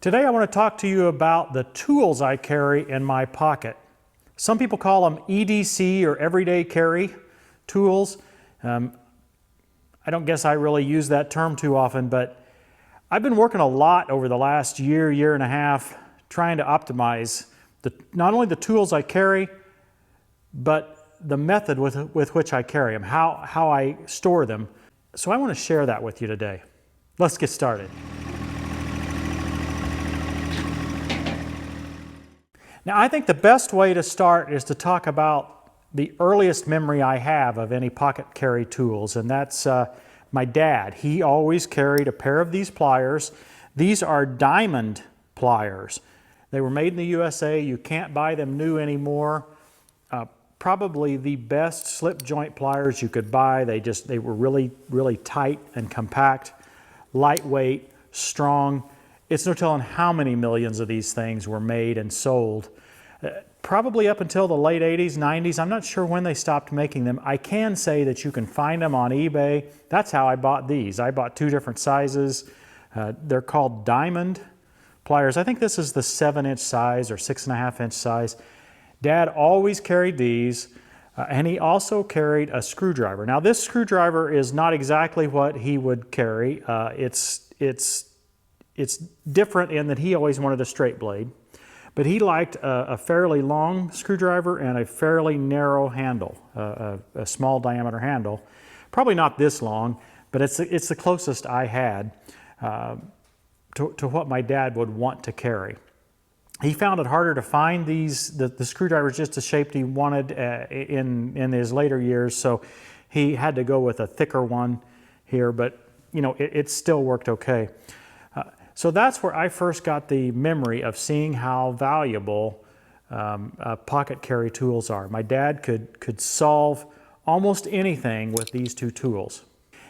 Today I want to talk to you about the tools I carry in my pocket. Some people call them EDC or everyday carry tools. I don't guess I really use that term too often, but I've been working a lot over the last year and a half trying to optimize not only the tools I carry, but the method with which I carry them, how I store them. So I want to share that with you today. Let's get started. Now, I think the best way to start is to talk about the earliest memory I have of any pocket carry tools, and that's my dad. He always carried a pair of these pliers. These are diamond pliers. They were made in the USA. You can't buy them new anymore. Probably the best slip joint pliers you could buy. They were really tight and compact, lightweight, strong. It's no telling how many millions of these things were made and sold. Probably up until the late 80s, 90s. I'm not sure when they stopped making them. I can say that you can find them on eBay. That's how I bought these. I bought two different sizes. They're called diamond pliers. I think this is the 7-inch size or 6.5-inch size. Dad always carried these, and he also carried a screwdriver. Now, this screwdriver is not exactly what he would carry. It's different in that he always wanted a straight blade, but he liked a fairly long screwdriver and a fairly narrow handle, a small diameter handle. Probably not this long, but it's the closest I had to what my dad would want to carry. He found it harder to find the screwdrivers just the shape he wanted in his later years, so he had to go with a thicker one here, but you know, it still worked okay. So that's where I first got the memory of seeing how valuable pocket carry tools are. My dad could solve almost anything with these two tools.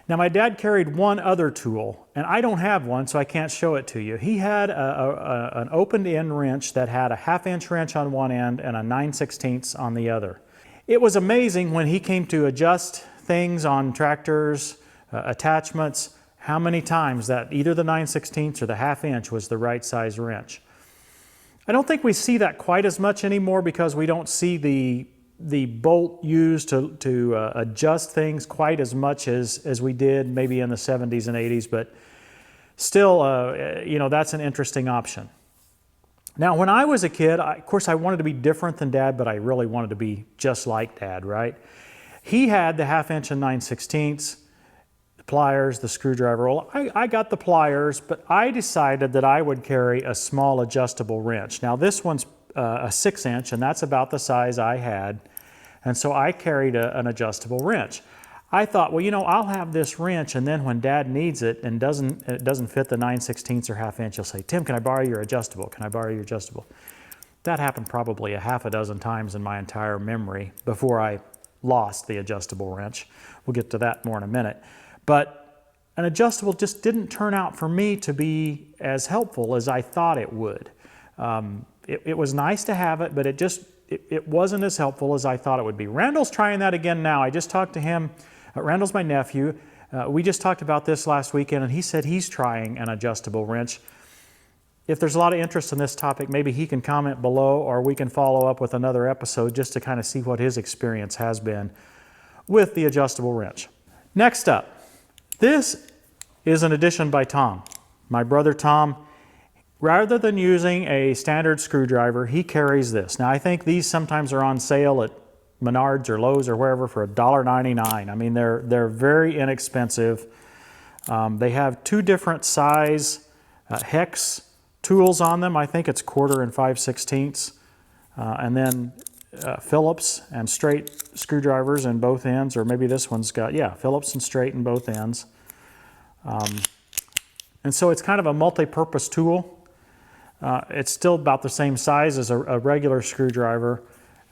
Now, my dad carried one other tool, and I don't have one, so I can't show it to you. He had an opened end wrench that had a 1/2-inch wrench on one end and a 9/16 on the other. It was amazing when he came to adjust things on tractors, attachments, how many times that either the 9/16 or the 1/2-inch was the right size wrench. I don't think we see that quite as much anymore because we don't see the bolt used to adjust things quite as much as we did maybe in the 70s and 80s, but still, you know, that's an interesting option. Now, when I was a kid, of course, I wanted to be different than Dad, but I really wanted to be just like Dad, right? He had the 1/2-inch and 9/16, the pliers, the screwdriver. Well, I got the pliers, but I decided that I would carry a small adjustable wrench. Now, this one's a 6-inch, and that's about the size I had. And so I carried an adjustable wrench. I thought, well, you know, I'll have this wrench, and then when Dad needs it and it doesn't fit the 9/16 or 1/2-inch, he'll say, Tim, can I borrow your adjustable? Can I borrow your adjustable? That happened probably a 6 times in my entire memory before I lost the adjustable wrench. We'll get to that more in a minute. But an adjustable just didn't turn out for me to be as helpful as I thought it would. It was nice to have it, but it wasn't as helpful as I thought it would be. Randall's trying that again now. I just talked to him. Randall's my nephew. We just talked about this last weekend, and he said he's trying an adjustable wrench. If there's a lot of interest in this topic, maybe he can comment below, or we can follow up with another episode just to kind of see what his experience has been with the adjustable wrench. Next up, this is an addition by Tom, my brother Tom. Rather than using a standard screwdriver, he carries this. Now, I think these sometimes are on sale at Menards or Lowe's or wherever for $1.99. I mean, they're very inexpensive. They have two different size hex tools on them. I think it's 1/4 and 5/16, and then Phillips and straight screwdrivers in both ends, or maybe this one's got, yeah, Phillips and straight in both ends. And so it's kind of a multi-purpose tool. It's still about the same size as a regular screwdriver.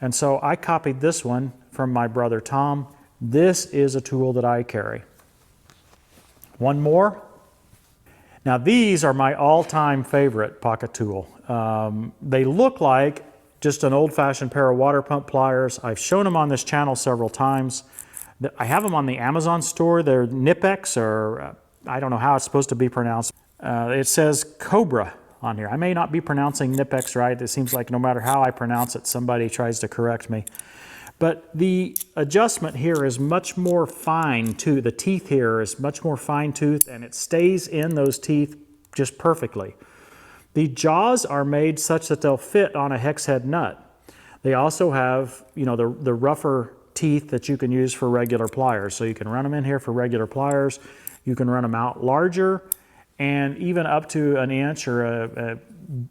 And so I copied this one from my brother Tom. This is a tool that I carry. One more. Now, these are my all-time favorite pocket tool. They look like just an old-fashioned pair of water pump pliers. I've shown them on this channel several times. I have them on the Amazon store. They're Nipex, or I don't know how it's supposed to be pronounced. It says Cobra on here. I may not be pronouncing Knipex right. It seems like no matter how I pronounce it, somebody tries to correct me. But the adjustment here is much more fine-toothed. The teeth here is much more fine-toothed, and it stays in those teeth just perfectly. The jaws are made such that they'll fit on a hex head nut. They also have, you know, the rougher teeth that you can use for regular pliers. So you can run them in here for regular pliers. You can run them out larger, and even up to an inch or a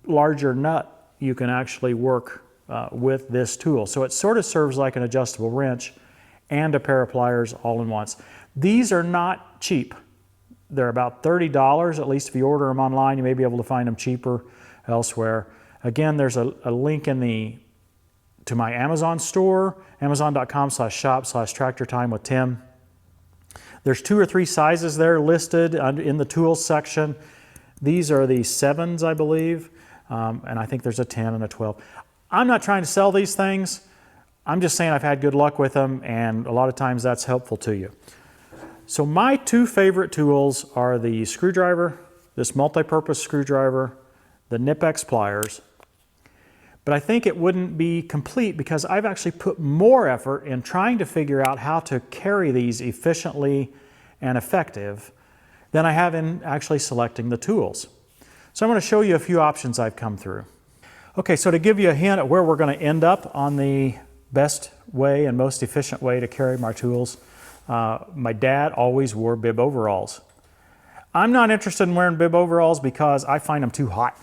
larger nut, you can actually work with this tool. So it sort of serves like an adjustable wrench and a pair of pliers all in once. These are not cheap. They're about $30, at least if you order them online. You may be able to find them cheaper elsewhere. Again, there's a link in to my Amazon store, amazon.com/shop/tractortimewithtim. There's 2 or 3 sizes there listed in the tools section. These are the 7s, I believe, and I think there's a 10 and a 12. I'm not trying to sell these things. I'm just saying I've had good luck with them, and a lot of times that's helpful to you. So my 2 favorite tools are the screwdriver, this multi-purpose screwdriver, the Knipex pliers. But I think it wouldn't be complete because I've actually put more effort in trying to figure out how to carry these efficiently and effective than I have in actually selecting the tools. So I'm going to show you a few options I've come through. Okay, so to give you a hint at where we're going to end up on the best way and most efficient way to carry my tools, my dad always wore bib overalls. I'm not interested in wearing bib overalls because I find them too hot,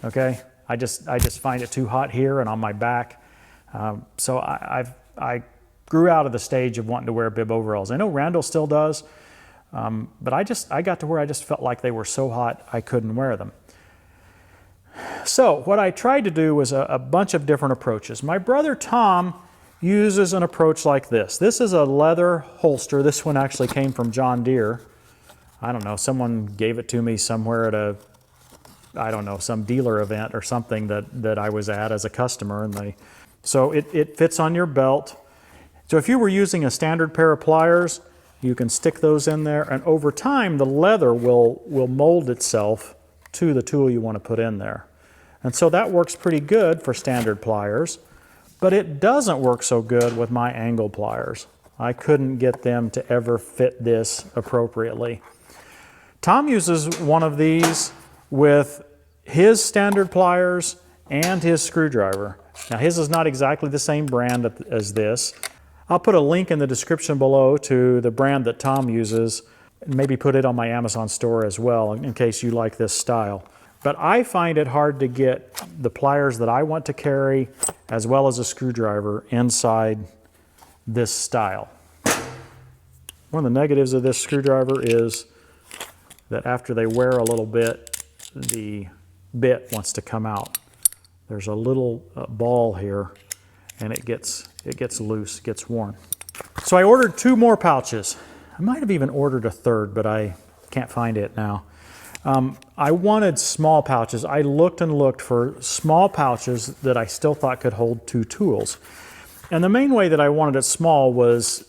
okay? I just find it too hot here and on my back. So I grew out of the stage of wanting to wear bib overalls. I know Randall still does, but I got to where I just felt like they were so hot I couldn't wear them. So what I tried to do was a bunch of different approaches. My brother Tom uses an approach like this. This is a leather holster. This one actually came from John Deere. I don't know, someone gave it to me somewhere at I don't know, some dealer event or something that I was at as a customer. So it fits on your belt. So if you were using a standard pair of pliers, you can stick those in there, and over time the leather will mold itself to the tool you want to put in there. And so that works pretty good for standard pliers, but it doesn't work so good with my angle pliers. I couldn't get them to ever fit this appropriately. Tom uses one of these with his standard pliers and his screwdriver. Now his is not exactly the same brand as this. I'll put a link in the description below to the brand that Tom uses, and maybe put it on my Amazon store as well in case you like this style. But I find it hard to get the pliers that I want to carry as well as a screwdriver inside this style. One of the negatives of this screwdriver is that after they wear a little bit, the bit wants to come out. There's a little ball here, and it gets loose, gets worn. So I ordered 2 more pouches. I might have even ordered a 3rd, but I can't find it now. I wanted small pouches. I looked and looked for small pouches that I still thought could hold 2 tools. And the main way that I wanted it small was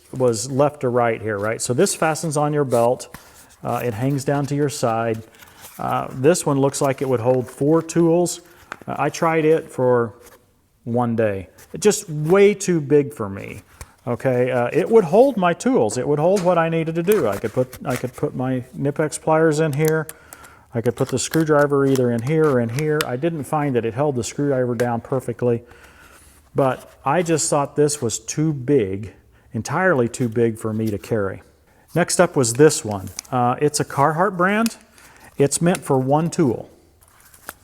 left to right here, right? So this fastens on your belt. It hangs down to your side. This one looks like it would hold 4 tools. I tried it for 1 day. It's just way too big for me. Okay, it would hold my tools. It would hold what I needed to do. I could put my Knipex pliers in here. I could put the screwdriver either in here or in here. I didn't find that it held the screwdriver down perfectly, but I just thought this was too big, entirely too big for me to carry. Next up was this one. It's a Carhartt brand. It's meant for 1 tool,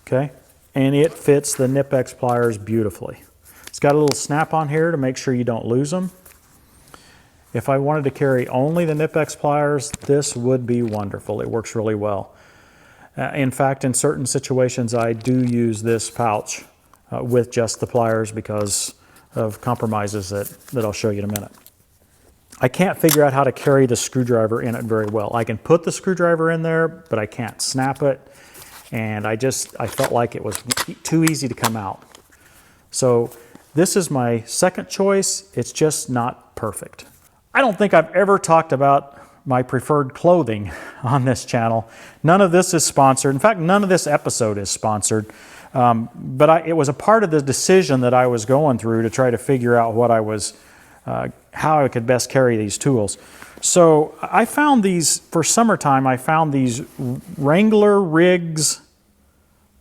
okay? And it fits the Knipex pliers beautifully. It's got a little snap on here to make sure you don't lose them. If I wanted to carry only the Knipex pliers, this would be wonderful. It works really well. In fact, in certain situations, I do use this pouch with just the pliers because of compromises that I'll show you in a minute. I can't figure out how to carry the screwdriver in it very well. I can put the screwdriver in there, but I can't snap it. And I felt like it was too easy to come out. So this is my second choice. It's just not perfect. I don't think I've ever talked about my preferred clothing on this channel. None of this is sponsored. In fact, none of this episode is sponsored. But it was a part of the decision that I was going through to try to figure out what I was, how I could best carry these tools. So I found these, for summertime, I found these Wrangler Riggs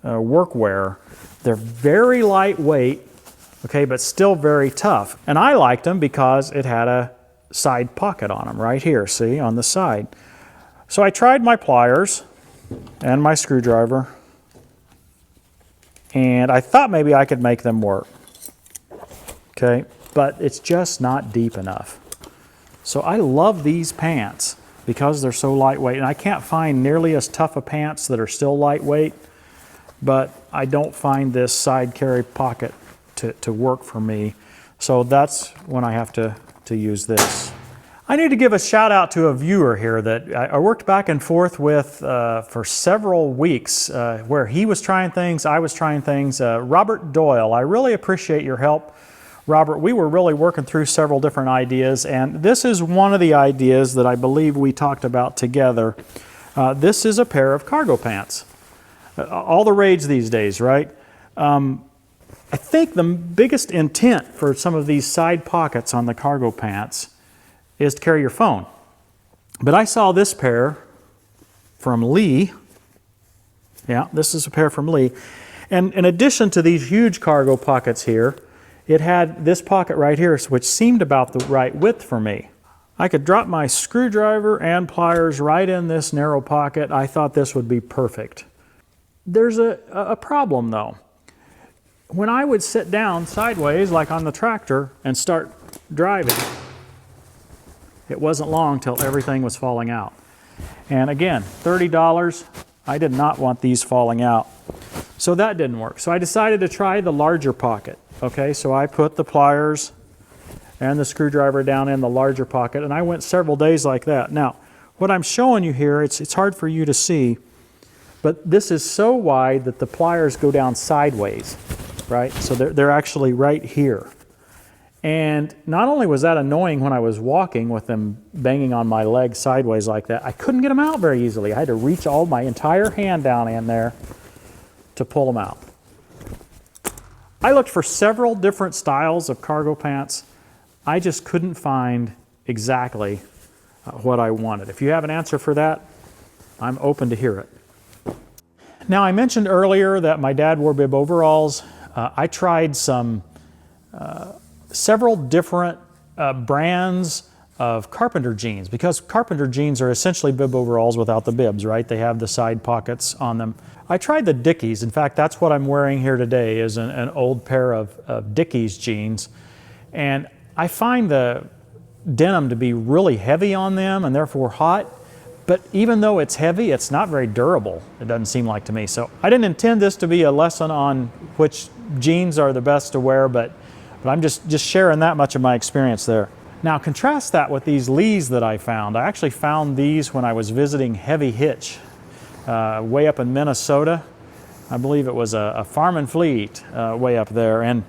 workwear. They're very lightweight, okay, but still very tough. And I liked them because it had a side pocket on them right here, see, on the side. So I tried my pliers and my screwdriver, and I thought maybe I could make them work, okay, but it's just not deep enough. So I love these pants because they're so lightweight, and I can't find nearly as tough a pants that are still lightweight, but I don't find this side carry pocket to work for me. So that's when I have to use this. I need to give a shout out to a viewer here that I worked back and forth with for several weeks where he was trying things, I was trying things. Robert Doyle, I really appreciate your help. Robert, we were really working through several different ideas, and this is one of the ideas that I believe we talked about together. This is a pair of cargo pants. All the rage these days, right? I think the biggest intent for some of these side pockets on the cargo pants is to carry your phone. But I saw this pair from Lee. Yeah, this is a pair from Lee. And in addition to these huge cargo pockets here, it had this pocket right here, which seemed about the right width for me. I could drop my screwdriver and pliers right in this narrow pocket. I thought this would be perfect. There's a problem though. When I would sit down sideways, like on the tractor, and start driving, it wasn't long till everything was falling out. And again, $30, I did not want these falling out. So that didn't work. So I decided to try the larger pocket. Okay, so I put the pliers and the screwdriver down in the larger pocket, and I went several days like that. Now, what I'm showing you here, it's hard for you to see, but this is so wide that the pliers go down sideways, right? So they're actually right here. And not only was that annoying when I was walking with them banging on my leg sideways like that, I couldn't get them out very easily. I had to reach all my entire hand down in there to pull them out. I looked for several different styles of cargo pants. I just couldn't find exactly what I wanted. If you have an answer for that, I'm open to hear it. Now, I mentioned earlier that my dad wore bib overalls. I tried several different brands of carpenter jeans, because carpenter jeans are essentially bib overalls without the bibs, right? They have the side pockets on them. I tried the Dickies. In fact, that's what I'm wearing here today, is an old pair of Dickies jeans. And I find the denim to be really heavy on them and therefore hot. But even though it's heavy, it's not very durable, it doesn't seem like to me. So I didn't intend this to be a lesson on which jeans are the best to wear, but I'm just sharing that much of my experience there. Now contrast that with these Lees that I found. I actually found these when I was visiting Heavy Hitch way up in Minnesota. I believe it was a Farm and Fleet way up there. And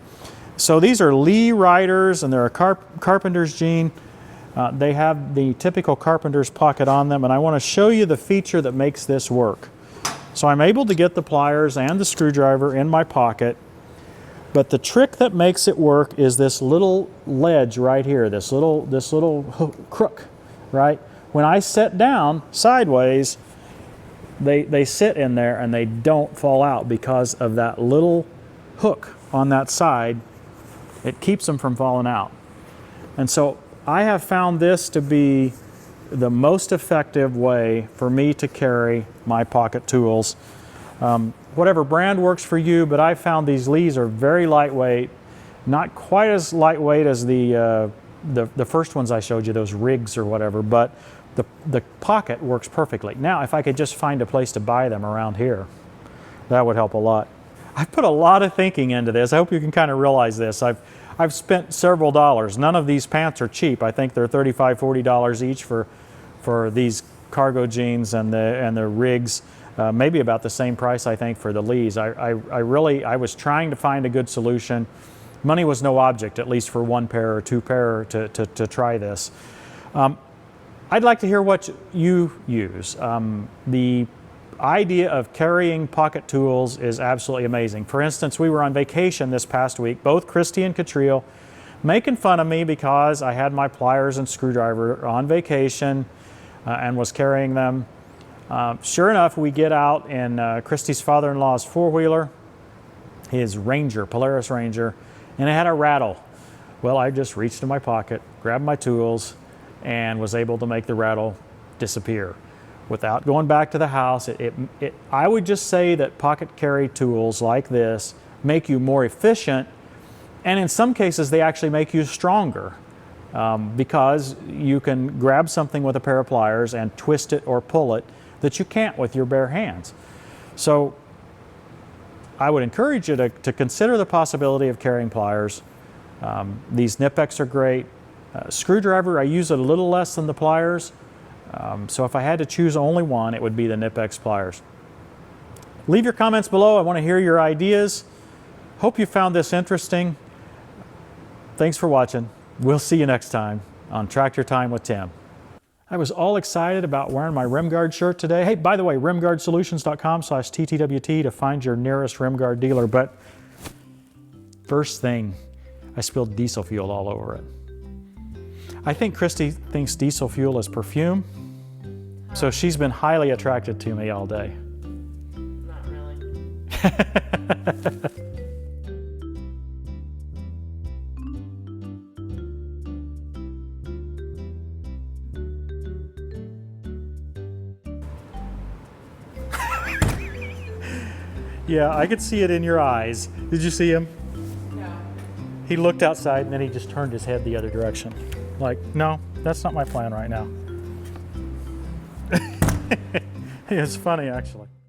so these are Lee Riders, and they're a carpenter's jean. They have the typical carpenter's pocket on them, and I want to show you the feature that makes this work. So I'm able to get the pliers and the screwdriver in my pocket, but the trick that makes it work is this little ledge right here, this little crook, right? When I sit down sideways, they sit in there and they don't fall out because of that little hook on that side. It keeps them from falling out. And so I have found this to be the most effective way for me to carry my pocket tools. Whatever brand works for you, but I found these Lees are very lightweight, not quite as lightweight as the first ones I showed you, those Riggs or whatever, but the pocket works perfectly. Now, if I could just find a place to buy them around here, that would help a lot. I've put a lot of thinking into this. I hope you can kind of realize this. I've spent several dollars. None of these pants are cheap. I think they're $35, $40 each for these cargo jeans and the Riggs. Maybe about the same price, I think, for the Lees. I was trying to find a good solution. Money was no object, at least for one pair or two pair to try this. I'd like to hear what you use. The idea of carrying pocket tools is absolutely amazing. For instance, we were on vacation this past week, both Christy and Catriel making fun of me because I had my pliers and screwdriver on vacation and was carrying them. Sure enough, we get out in Christy's father-in-law's four-wheeler, his Ranger, Polaris Ranger, and it had a rattle. Well, I just reached in my pocket, grabbed my tools, and was able to make the rattle disappear without going back to the house. I would just say that pocket carry tools like this make you more efficient, and in some cases they actually make you stronger because you can grab something with a pair of pliers and twist it or pull it that you can't with your bare hands. So I would encourage you to consider the possibility of carrying pliers. These Knipex are great. Screwdriver, I use it a little less than the pliers. So if I had to choose only one, it would be the Knipex pliers. Leave your comments below. I want to hear your ideas. Hope you found this interesting. Thanks for watching. We'll see you next time on Tractor Time with Tim. I was all excited about wearing my RimGuard shirt today. Hey, by the way, rimguardsolutions.com/TTWT to find your nearest RimGuard dealer. But first thing, I spilled diesel fuel all over it. I think Christy thinks diesel fuel is perfume, so she's been highly attracted to me all day. Not really. Yeah, I could see it in your eyes. Did you see him? No. He looked outside and then he just turned his head the other direction. Like, no, that's not my plan right now. It's funny, actually.